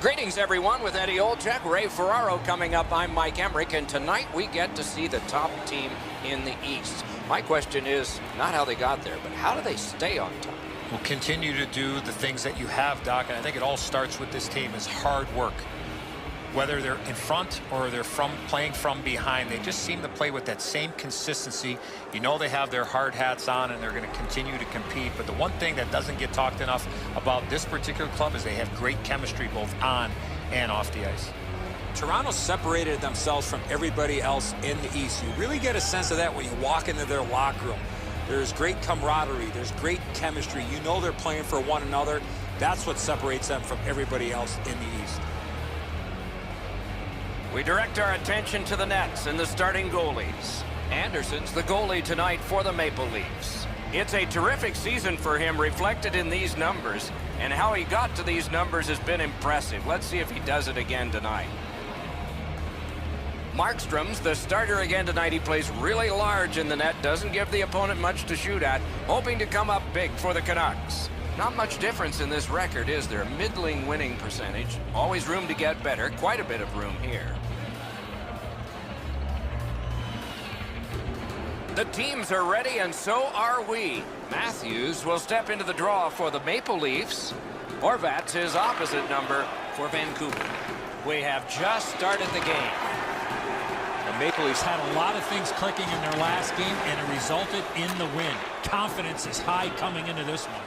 Greetings, everyone, with Eddie Olczyk, Ray Ferraro coming up. I'm Mike Emmerich, and tonight we get to see the top team in the East. My question is not how they got there, but how do they stay on top? Will continue to do the things that you have, Doc, and I think it all starts with this team is hard work. Whether they're in front or they're playing from behind, they just seem to play with that same consistency. You know they have their hard hats on and they're going to continue to compete. But the one thing that doesn't get talked enough about this particular club is they have great chemistry both on and off the ice. Toronto separated themselves from everybody else in the East. You really get a sense of that when you walk into their locker room. There's great camaraderie. There's great chemistry. You know they're playing for one another. That's what separates them from everybody else in the East. We direct our attention to the nets and the starting goalies. Anderson's the goalie tonight for the Maple Leafs. It's a terrific season for him, reflected in these numbers, and how he got to these numbers has been impressive. Let's see if he does it again tonight. Markstrom's the starter again tonight. He plays really large in the net, doesn't give the opponent much to shoot at, hoping to come up big for the Canucks. Not much difference in this record, is there? Middling winning percentage. Always room to get better. Quite a bit of room here. The teams are ready, and so are we. Matthews will step into the draw for the Maple Leafs. Horvat's his opposite number for Vancouver. We have just started the game. The Maple Leafs had a lot of things clicking in their last game, and it resulted in the win. Confidence is high coming into this one.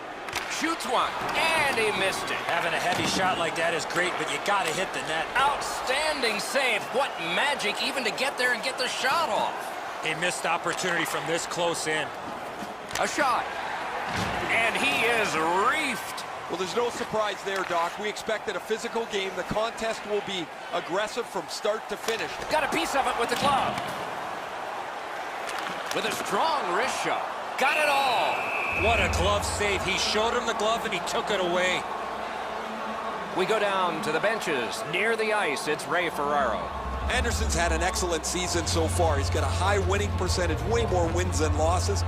Shoots one, and he missed it. Having a heavy shot like that is great, but you got to hit the net. Outstanding save. What magic even to get there and get the shot off. A missed opportunity from this close in. A shot. And he is reefed. Well, there's no surprise there, Doc. We expected a physical game. The contest will be aggressive from start to finish. Got a piece of it with the glove. With a strong wrist shot. Got it all. What a glove save. He showed him the glove and he took it away. We go down to the benches. Near the ice, it's Ray Ferraro. Anderson's had an excellent season so far. He's got a high winning percentage, way more wins than losses.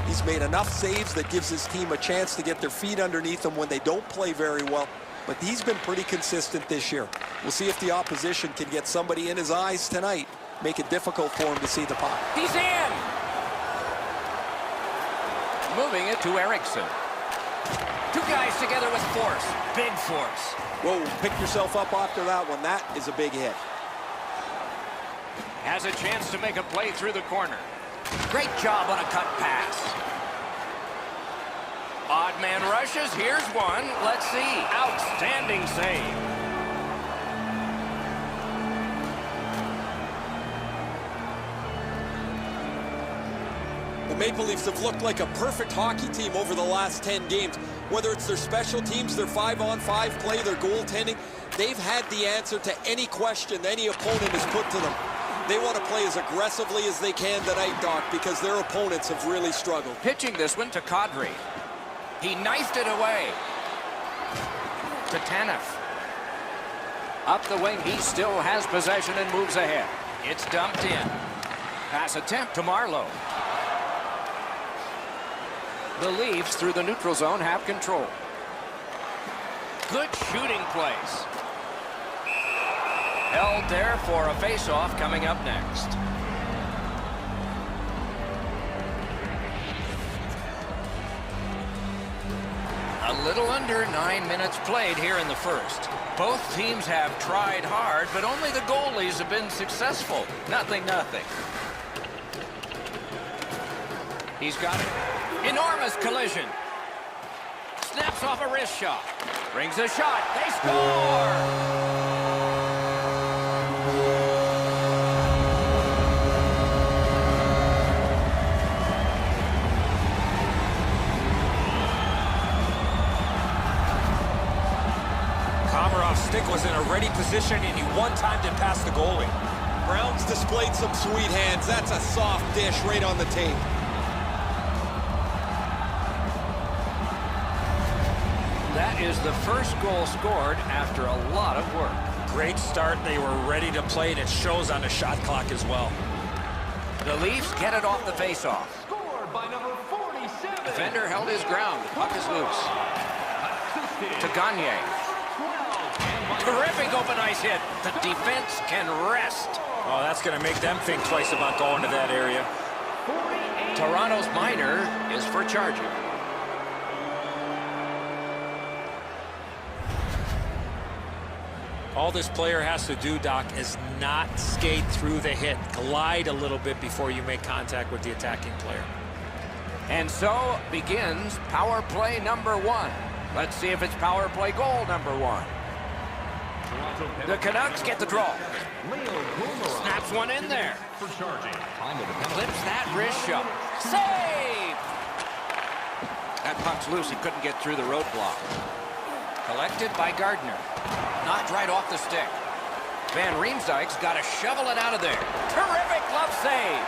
He's made enough saves that gives his team a chance to get their feet underneath them when they don't play very well. But he's been pretty consistent this year. We'll see if the opposition can get somebody in his eyes tonight, make it difficult for him to see the puck. He's in! Moving it to Eriksson. Two guys together with force. Big force. Whoa, pick yourself up after that one. That is a big hit. Has a chance to make a play through the corner. Great job on a cut pass. Odd man rushes. Here's one. Let's see. Outstanding save. The Maple Leafs have looked like a perfect hockey team over the last 10 games. Whether it's their special teams, their 5-on-5 play, their goaltending, they've had the answer to any question any opponent has put to them. They want to play as aggressively as they can tonight, Doc, because their opponents have really struggled. Pitching this one to Kadri. He knifed it away. To Tanev. Up the wing, he still has possession and moves ahead. It's dumped in. Pass attempt to Marlowe. The Leafs, through the neutral zone, have control. Good shooting place. Held there for a face-off coming up next. A little under 9 minutes played here in the first. Both teams have tried hard, but only the goalies have been successful. Nothing. He's got it. Enormous collision. Snaps off a wrist shot. Brings a shot. They score! Stick was in a ready position and he one-timed it past the goalie. Brown's displayed some sweet hands. That's a soft dish right on the tape. That is the first goal scored after a lot of work. Great start. They were ready to play, and it shows on the shot clock as well. The Leafs get it off the faceoff. Scored by number 47. Defender held his ground. The puck is loose. To Gagne. Terrific open ice hit. The defense can rest. Oh, that's going to make them think twice about going to that area. Toronto's minor is for charging. All this player has to do, Doc, is not skate through the hit. Glide a little bit before you make contact with the attacking player. And so begins power play number 1. Let's see if it's power play goal number 1. The Canucks get the draw. Snaps one in there. Clips that wrist shot. Save! That puck's loose. He couldn't get through the roadblock. Collected by Gardner. Knocked right off the stick. Van Riemsdyk's got to shovel it out of there. Terrific glove save.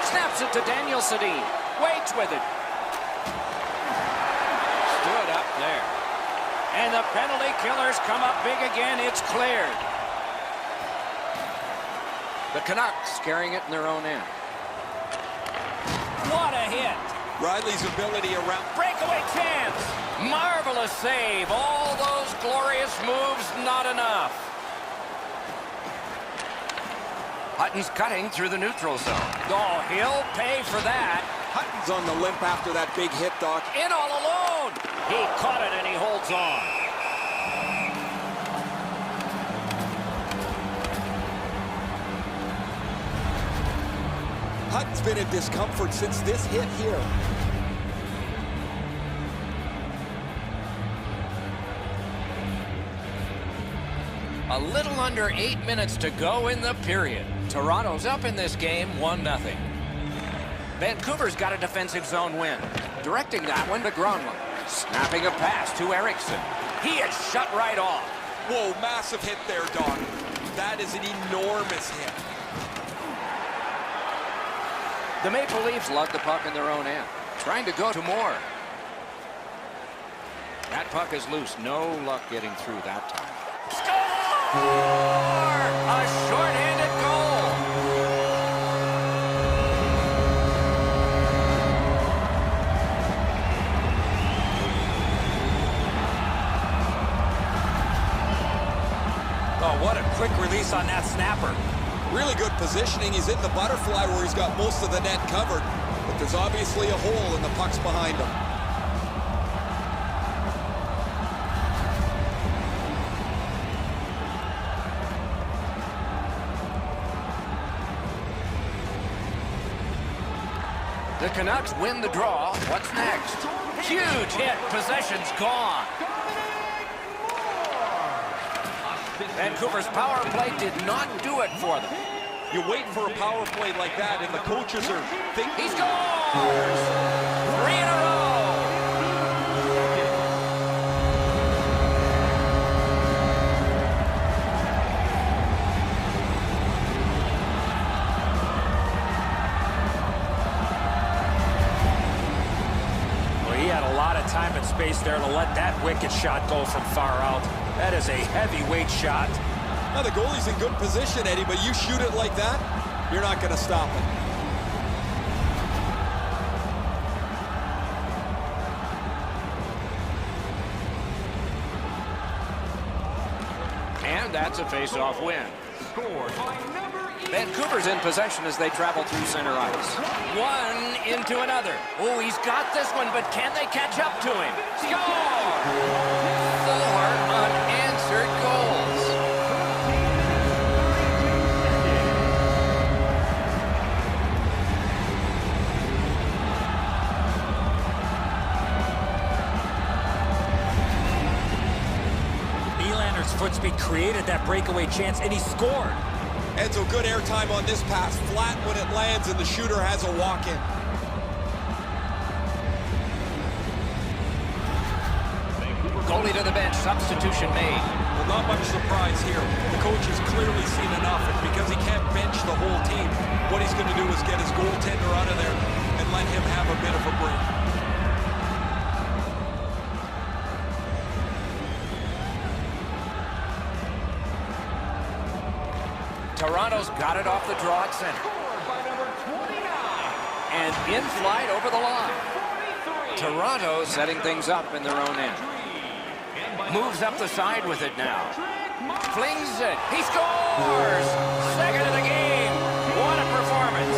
Snaps it to Daniel Sedin. Waits with it. Stood up there. And the penalty killers come up big again. It's cleared. The Canucks carrying it in their own end. What a hit. Riley's ability around. Breakaway chance. Marvelous save. All those glorious moves, not enough. Hutton's cutting through the neutral zone. Oh, he'll pay for that. Hutton's on the limp after that big hit, Doc. In all alone. He caught it and he holds on. Hutton's been in discomfort since this hit here. A little under 8 minutes to go in the period. Toronto's up in this game 1-0. Vancouver's got a defensive zone win. Directing that one to Gronlund. Snapping a pass to Eriksson. He is shut right off. Whoa, massive hit there, Doc. That is an enormous hit. The Maple Leafs lug the puck in their own end. Trying to go to more. That puck is loose. No luck getting through that time. Score! A shorthanded goal. Oh, what a quick release on that snapper. Really good positioning. He's in the butterfly where he's got most of the net covered. But there's obviously a hole and the puck's behind him. The Canucks win the draw. What's next? Huge hit. Possession's gone. Vancouver's power play did not do it for them. You wait for a power play like that, and the coaches are thinking. He scores! 3 in a row. Well, he had a lot of time and space there to let that wicked shot go from far out. That is a heavyweight shot. Now the goalie's in good position, Eddie, but you shoot it like that, you're not going to stop it. And that's a face-off win. Vancouver's in possession as they travel through center ice. One into another. Oh, he's got this one, but can they catch up to him? Score! 4 unanswered goals. Nylander's foot speed created that breakaway chance, and he scored. Enzo, good airtime on this pass. Flat when it lands, and the shooter has a walk-in. Goalie to the bench. Substitution made. Well, not much surprise here. The coach has clearly seen enough, and because he can't bench the whole team, what he's going to do is get his goaltender out of there and let him have a bit of a break. Toronto's got it off the draw at center. And in flight over the line. Toronto setting things up in their own end. Moves up the side with it now. Flings it. He scores! Second of the game. What a performance.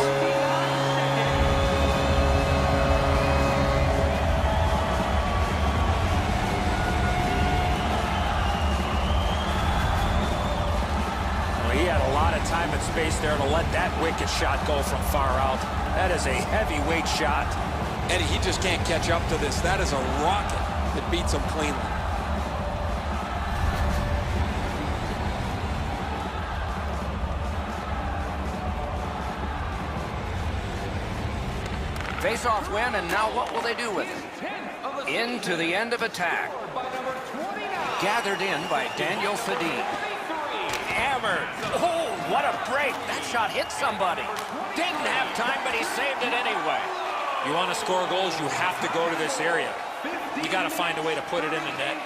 Well, he had a lot of time and space there to let that wicked shot go from far out. That is a heavyweight shot. Eddie, he just can't catch up to this. That is a rocket that beats him cleanly. Face-off win, and now what will they do with it? Into the end of attack. Gathered in by Daniel Sedin. Hammered. Oh, what a break. That shot hit somebody. Didn't have time, but he saved it anyway. You want to score goals, you have to go to this area. You got to find a way to put it in the net.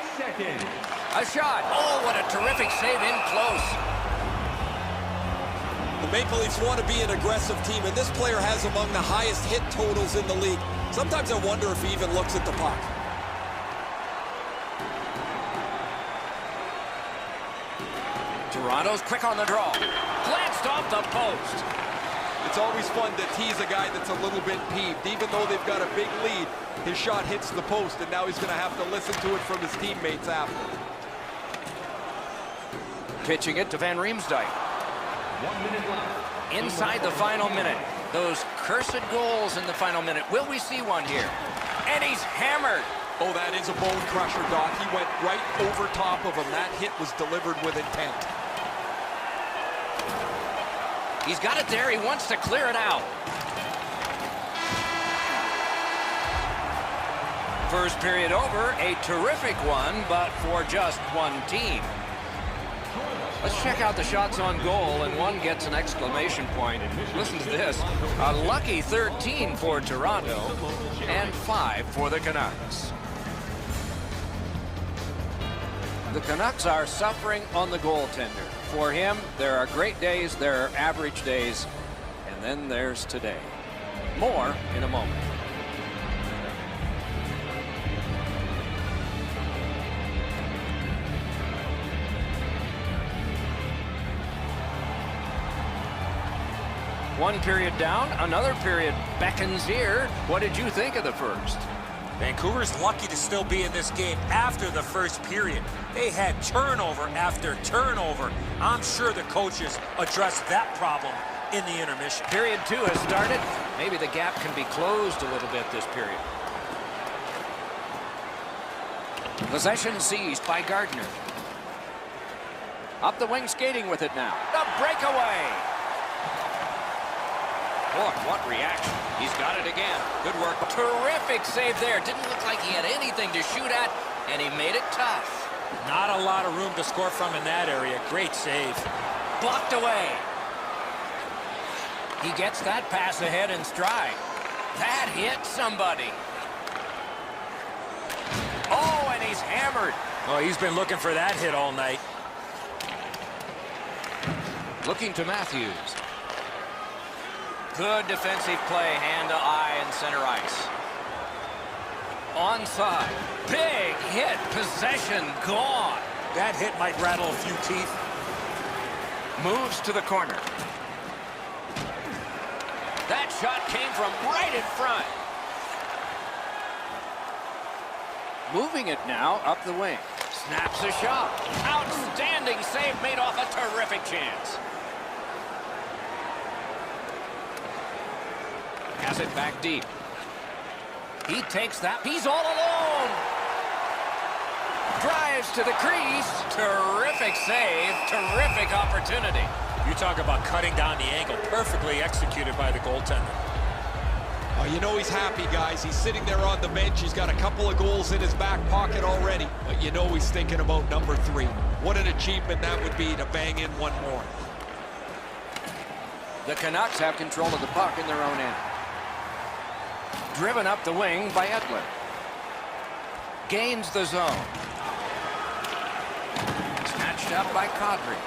A shot. Oh, what a terrific save in close. The Maple Leafs want to be an aggressive team, and this player has among the highest hit totals in the league. Sometimes I wonder if he even looks at the puck. Toronto's quick on the draw. Glanced off the post. It's always fun to tease a guy that's a little bit peeved. Even though they've got a big lead, his shot hits the post, and now he's going to have to listen to it from his teammates after. Pitching it to Van Riemsdyk. 1 minute left. Inside the final minute. Those cursed goals in the final minute. Will we see one here? And he's hammered. Oh, that is a bone crusher, Doc. He went right over top of him. That hit was delivered with intent. He's got it there. He wants to clear it out. First period over. A terrific one, but for just one team. Let's check out the shots on goal, and one gets an exclamation point. Listen to this. A lucky 13 for Toronto and 5 for the Canucks. The Canucks are suffering on the goaltender. For him, there are great days, there are average days, and then there's today. More in a moment. One period down, another period beckons here. What did you think of the first? Vancouver's lucky to still be in this game after the first period. They had turnover after turnover. I'm sure the coaches addressed that problem in the intermission. Period 2 has started. Maybe the gap can be closed a little bit this period. Possession seized by Gardner. Up the wing skating with it now. The breakaway. Boy, what reaction. He's got it again. Good work. Terrific save there. Didn't look like he had anything to shoot at, and he made it tough. Not a lot of room to score from in that area. Great save. Blocked away. He gets that pass ahead in stride. That hit somebody. Oh, and he's hammered. Oh, he's been looking for that hit all night. Looking to Matthews. Good defensive play, hand to eye and center ice. Onside. Big hit. Possession gone. That hit might rattle a few teeth. Moves to the corner. That shot came from right in front. Moving it now up the wing. Snaps a shot. Outstanding save made off a terrific chance. Has it back deep. He takes that. He's all alone. Drives to the crease. Terrific save. Terrific opportunity. You talk about cutting down the angle. Perfectly executed by the goaltender. Oh, you know he's happy, guys. He's sitting there on the bench. He's got a couple of goals in his back pocket already. But you know he's thinking about number 3. What an achievement that would be to bang in one more. The Canucks have control of the puck in their own end. Driven up the wing by Edler. Gains the zone. Snatched up by Kadri.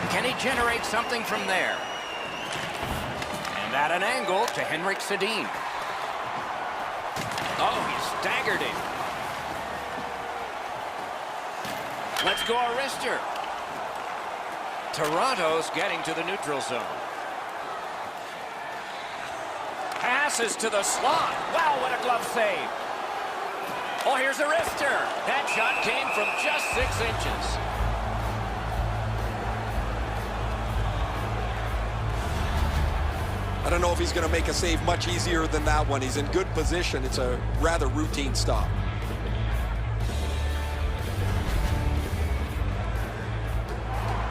Can he generate something from there? And at an angle to Henrik Sedin. Oh, he staggered him. Let's go, a wrister. Toronto's getting to the neutral zone. Passes to the slot. Wow, what a glove save. Oh, here's a wrister. That shot came from just 6 inches. I don't know if he's going to make a save much easier than that one. He's in good position. It's a rather routine stop.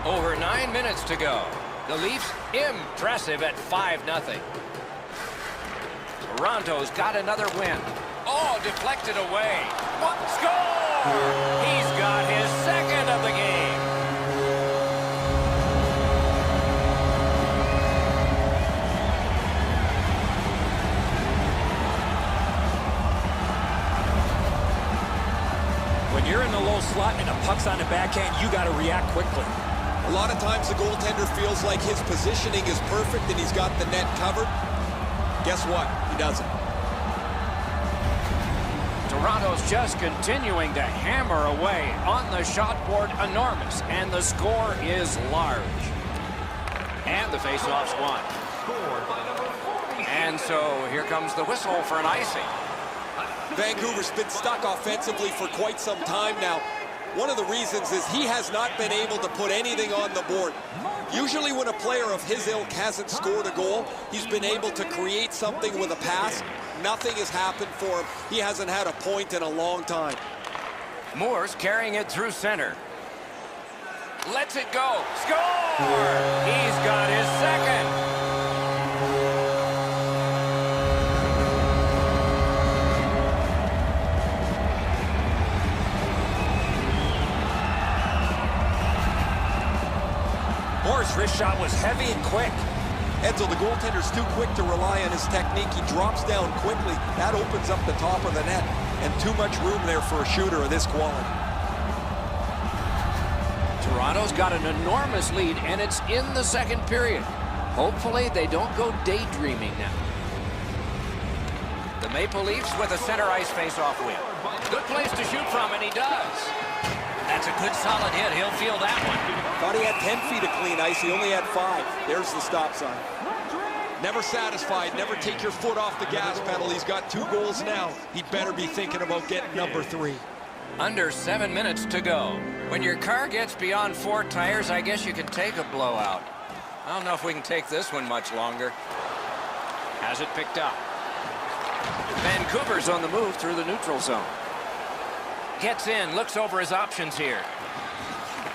Over 9 minutes to go. The Leafs impressive at 5-0. Toronto's got another win. Oh, deflected away. What? Score! He's got his second of the game. When you're in the low slot and a puck's on the backhand, you got to react quickly. A lot of times the goaltender feels like his positioning is perfect and he's got the net covered. Guess what? He doesn't. Toronto's just continuing to hammer away on the shot board, enormous, and the score is large. And the faceoff's won. And so here comes the whistle for an icing. Vancouver's been stuck offensively for quite some time now. One of the reasons is he has not been able to put anything on the board. Usually when a player of his ilk hasn't scored a goal, he's been able to create something with a pass. Nothing has happened for him. He hasn't had a point in a long time. Moore's carrying it through center. Lets it go. Score! He's got his second. Moore's wrist shot was heavy and quick. Edsel, the goaltender's too quick to rely on his technique. He drops down quickly. That opens up the top of the net. And too much room there for a shooter of this quality. Toronto's got an enormous lead, and it's in the second period. Hopefully they don't go daydreaming now. The Maple Leafs with a center ice face-off win. Good place to shoot from, and he does. That's a good solid hit. He'll field that one. Thought he had 10 feet of clean ice. He only had 5. There's the stop sign. Never satisfied. Never take your foot off the gas pedal. He's got 2 goals now. He'd better be thinking about getting number 3. Under 7 minutes to go. When your car gets beyond 4 tires, I guess you can take a blowout. I don't know if we can take this one much longer. Has it picked up. Vancouver's on the move through the neutral zone. Gets in, looks over his options here.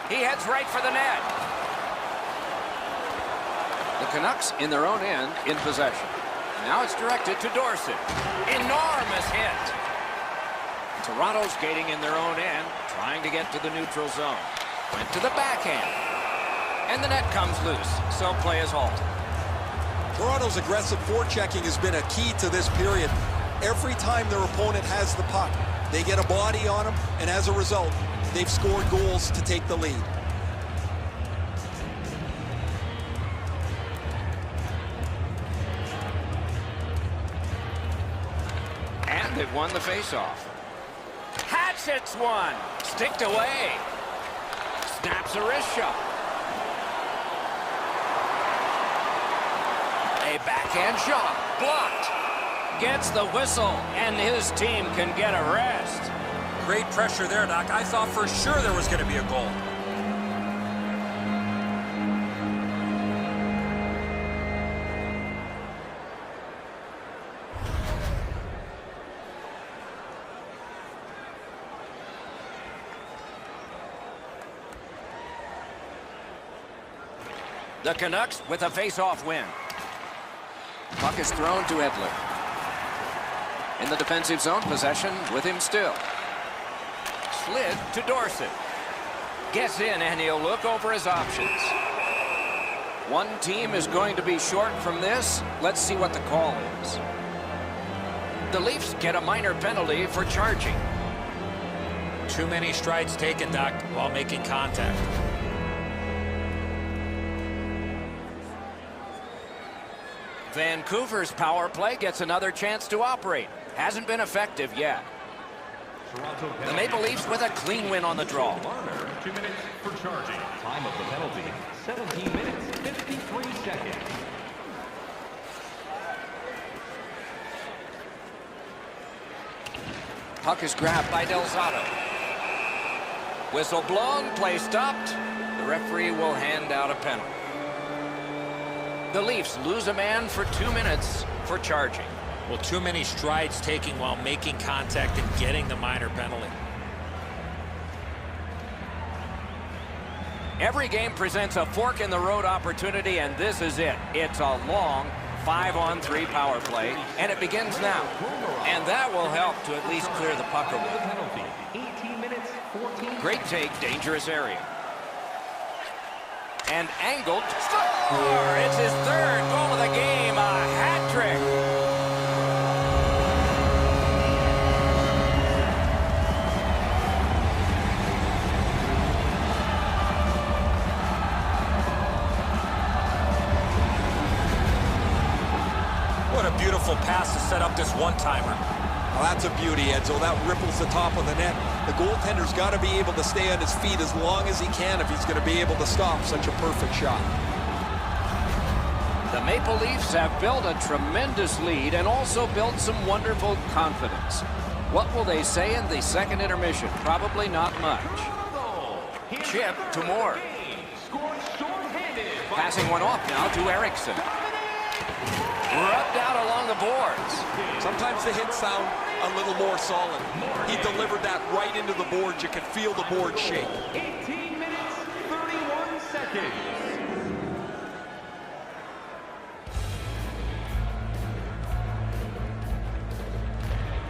He heads right for the net. The Canucks in their own end in possession. Now it's directed to Dorsett. Enormous hit. Toronto skating in their own end, trying to get to the neutral zone. Went to the backhand. And the net comes loose, so play is halted. Toronto's aggressive forechecking has been a key to this period. Every time their opponent has the puck, they get a body on them, and as a result, they've scored goals to take the lead. And they've won the faceoff. Hatchets one. Sticked away. Snaps a wrist shot. A backhand shot. Blocked. Gets the whistle, and his team can get a rest. Great pressure there, Doc. I thought for sure there was going to be a goal. The Canucks with a face-off win. Puck is thrown to Edler. In the defensive zone, possession with him still. Slid to Dorsett. Gets in, and he'll look over his options. One team is going to be short from this. Let's see what the call is. The Leafs get a minor penalty for charging. Too many strides taken, Doc, while making contact. Vancouver's power play gets another chance to operate. Hasn't been effective yet. The Maple Leafs with a clean win on the draw. 2 minutes for charging. Time of the penalty, 17 minutes, 53 seconds. Puck is grabbed by Delzato. Whistle blown, play stopped. The referee will hand out a penalty. The Leafs lose a man for 2 minutes for charging. Well, too many strides taking while making contact and getting the minor penalty. Every game presents a fork-in-the-road opportunity, and this is it. It's a long 5-on-3 power play, and it begins now. And that will help to at least clear the puck away. Penalty, 18 minutes, 14. Great take, dangerous area. And angled, score! It's his third goal of the game, a hat trick. What a beautiful pass to set up this one-timer. Well, that's a beauty, Edzo. That ripples the top of the net. The goaltender's got to be able to stay on his feet as long as he can if he's going to be able to stop such a perfect shot. The Maple Leafs have built a tremendous lead and also built some wonderful confidence. What will they say in the second intermission? Probably not much. Chip to Moore. Passing one off now to Eriksson. Rubbed out along the boards. Sometimes the hits sound a little more solid. He delivered that right into the boards. You can feel the board shake. 18 minutes, 31 seconds.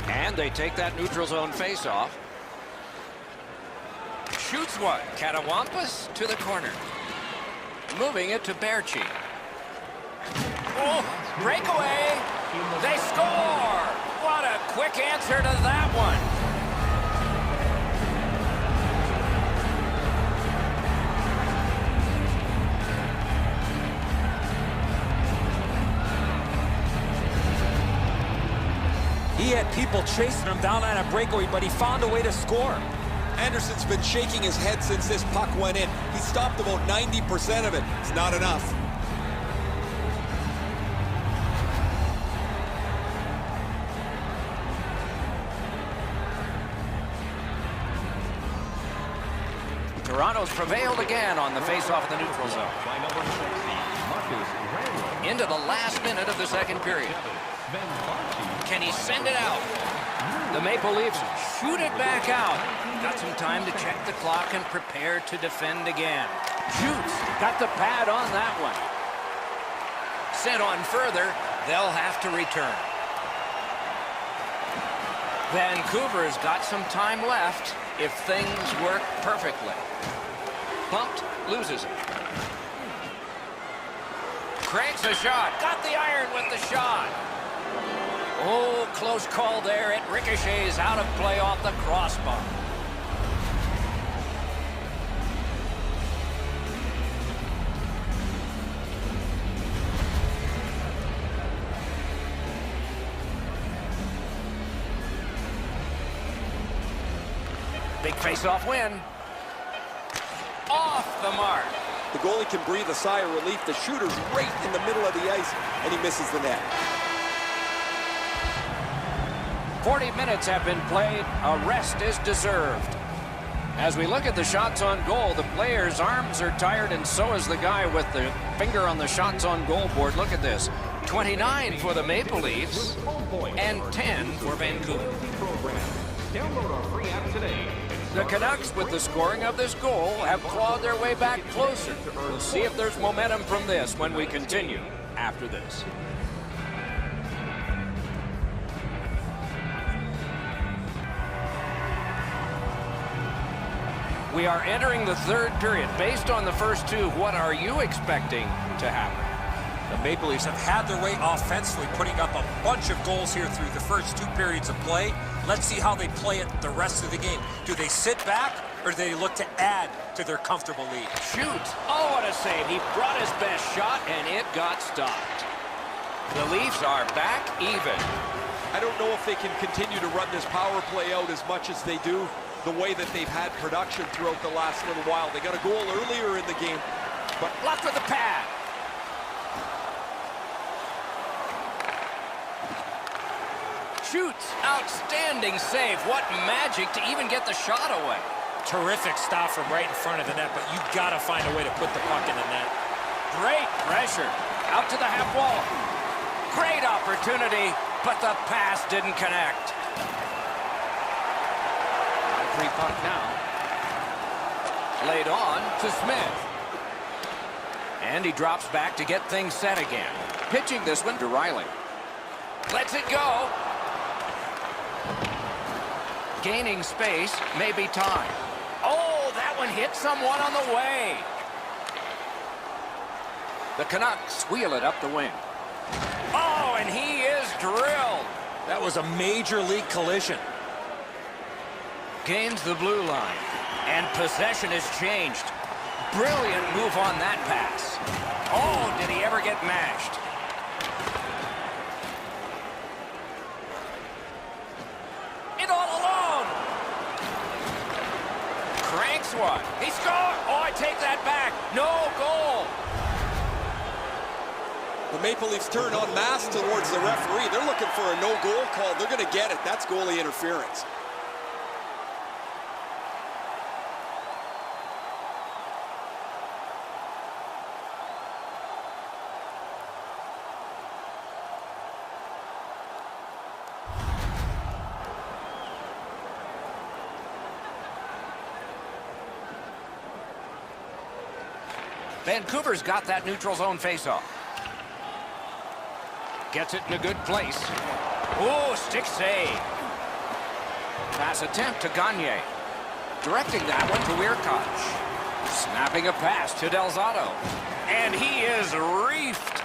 And they take that neutral zone face-off. Shoots one. Katawampus to the corner. Moving it to Berchi. Oh, breakaway. They score. What a quick answer to that one. He had people chasing him down on a breakaway, but he found a way to score. Anderson's been shaking his head since this puck went in. He stopped about 90% of it. It's not enough. Toronto's prevailed again on the face-off of the neutral zone. By number 60, Marcus Randall. Into the last minute of the second period. Can he send it out? The Maple Leafs shoot it back out. Got some time to check the clock and prepare to defend again. Shoots. Got the pad on that one. Sent on further. They'll have to return. Vancouver's got some time left if things work perfectly. Bumped, loses it. Cranks a shot. Got the iron with the shot. Oh, close call there. It ricochets out of play off the crossbar. Big face-off win. Off the mark. The goalie can breathe a sigh of relief. The shooter's right in the middle of the ice, and he misses the net. 40 minutes have been played. A rest is deserved. As we look at the shots on goal, the players' arms are tired, and so is the guy with the finger on the shots on goal board. Look at this. 29 for the Maple Leafs and 10 for Vancouver. Download our free app today. The Canucks, with the scoring of this goal, have clawed their way back closer. We'll see if there's momentum from this when we continue after this. We are entering the third period. Based on the first two, what are you expecting to happen? The Maple Leafs have had their way offensively, putting up a bunch of goals here through the first 2 periods of play. Let's see how they play it the rest of the game. Do they sit back, or do they look to add to their comfortable lead? Shoots. Oh, what a save. He brought his best shot, and it got stopped. The Leafs are back even. I don't know if they can continue to run this power play out as much as they do. the way that they've had production throughout the last little while. They got a goal earlier in the game, but Blocked with the pad. Shoots. Outstanding save. What magic to even get the shot away. Terrific stop from right in front of the net, but you've got to find a way to put the puck in the net. Great pressure. Out to the half wall. Great opportunity, but the pass didn't connect. Free puck now. Laid on to Smith. And he drops back to get things set again. Pitching this one to Riley. Lets it go. Gaining space, maybe time. Oh, that one hit someone on the way. The Canucks wheel it up the wing. Oh, and he is drilled. That was a major league collision. Gains the blue line. And possession has changed. Brilliant move on that pass. Oh, did he ever get mashed? It all alone. Cranks one. He scored. Oh, I take that back. No goal. the Maple Leafs turn en masse towards the referee. They're looking for a no-goal call. They're going to get it. That's goalie interference. Vancouver's got that neutral zone faceoff. Gets it in a good place. Oh, stick save. Pass attempt to Gagne. Directing that one to Weirkoch. Snapping a pass to Delzato. And he is reefed.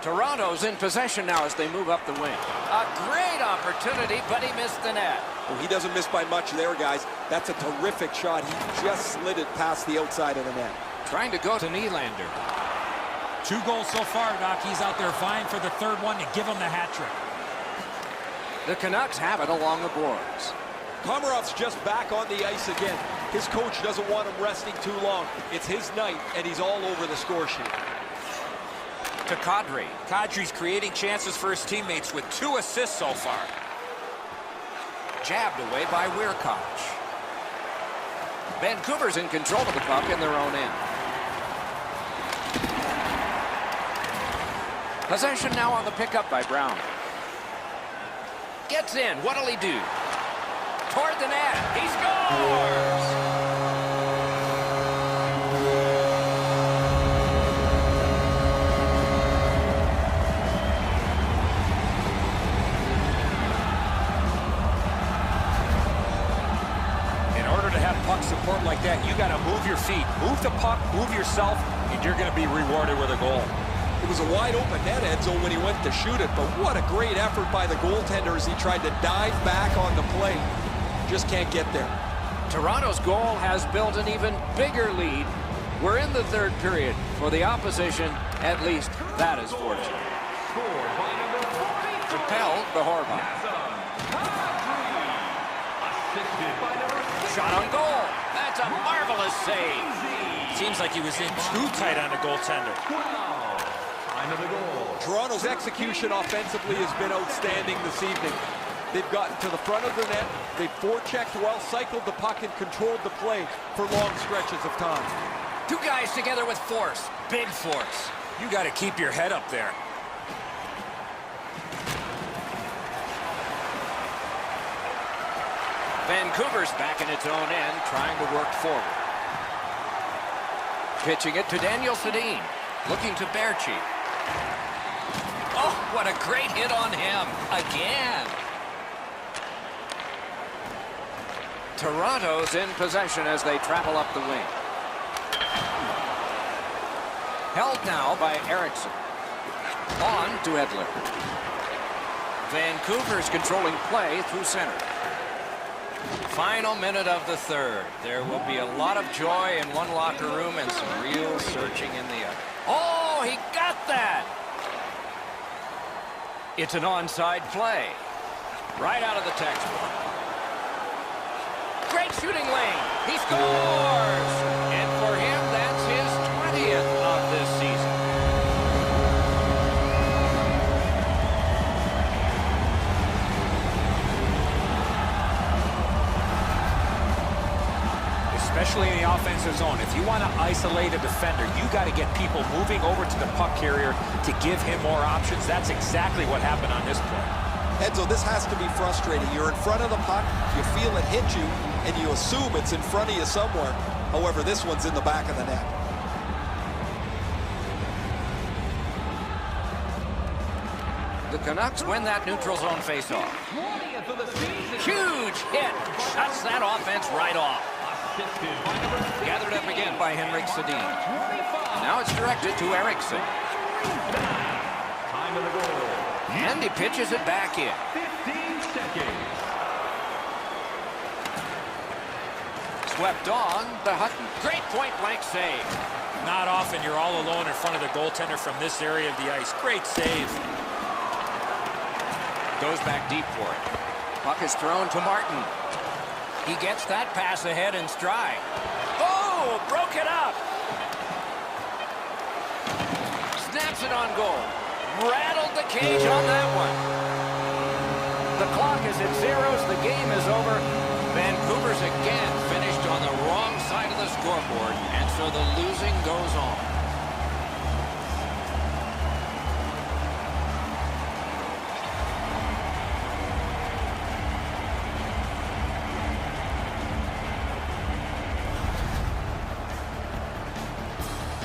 Toronto's in possession now as they move up the wing. A great opportunity, but he missed the net. Well, he doesn't miss by much there, guys. That's a terrific shot. He just slid it past the outside of the net. Trying to go to Nylander. 2 goals so far, Doc. He's out there vying for the third one to give him the hat trick. The Canucks have it along the boards. Komarov's just back on the ice again. His coach doesn't want him resting too long. It's his night, and he's all over the score sheet. To Kadri. Kadri's creating chances for his teammates with 2 assists so far. Jabbed away by Weirkoch. Vancouver's in control of the puck in their own end. Possession now on the pickup by Brown. Gets in. What'll he do? Toward the net. He scores! Puck support like that, you got to move your feet, move the puck, move yourself, and you're going to be rewarded with a goal. It was a wide open net, Edzo, when he went to shoot it, but what a great effort by the goaltender as he tried to dive back on the play. Just can't get there. Toronto's goal has built an even bigger lead. We're in the third period. For the opposition, at least that is fortunate. Scored by number 43. Propelled the Horvath. Assisted by number 6. Shot on goal. That's a marvelous save. Seems like he was in too tight on the goaltender. Time of the goal. Toronto's execution offensively has been outstanding this evening. They've gotten to the front of the net, they've forechecked well, cycled the puck, and controlled the play for long stretches of time. 2 guys together with force. Big force. You got to keep your head up there. Vancouver's back in its own end, trying to work forward. Pitching it to Daniel Sedin. Looking to Berchi. Oh, what a great hit on him. Again. Toronto's in possession as they travel up the wing. Held now by Eriksson. On to Edler. Vancouver's controlling play through center. Final minute of the third. There will be a lot of joy in one locker room and some real searching in the other. Oh, he got that! It's an onside play. Right out of the textbook. Great shooting lane. He scores! And for him, that's his 20th of this season. Especially in the offensive zone. If you want to isolate a defender, you got to get people moving over to the puck carrier to give him more options. That's exactly what happened on this play. Enzo, this has to be frustrating. You're in front of the puck, you feel it hit you, and you assume it's in front of you somewhere. However, this one's in the back of the net. The Canucks win that neutral zone faceoff. Huge hit. Shuts that offense right off. Gathered up again by Henrik Sedin. Now it's directed to Eriksson. Time of the goal. And he pitches it back in. 15 seconds. Swept on the Hutton. Great point-blank save. Not often you're all alone in front of the goaltender from this area of the ice. Great save. Goes back deep for it. Puck is thrown to Martin. He gets that pass ahead in stride. Oh, broke it up. Snaps it on goal. Rattled the cage on that one. The clock is at zeros. The game is over. Vancouver's again finished on the wrong side of the scoreboard, and so the losing goes on.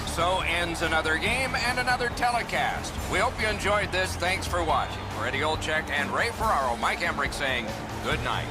So ends another game and another telecast. We hope you enjoyed this. Thanks for watching. For Eddie Olczyk and Ray Ferraro, Mike Emmerich saying good night.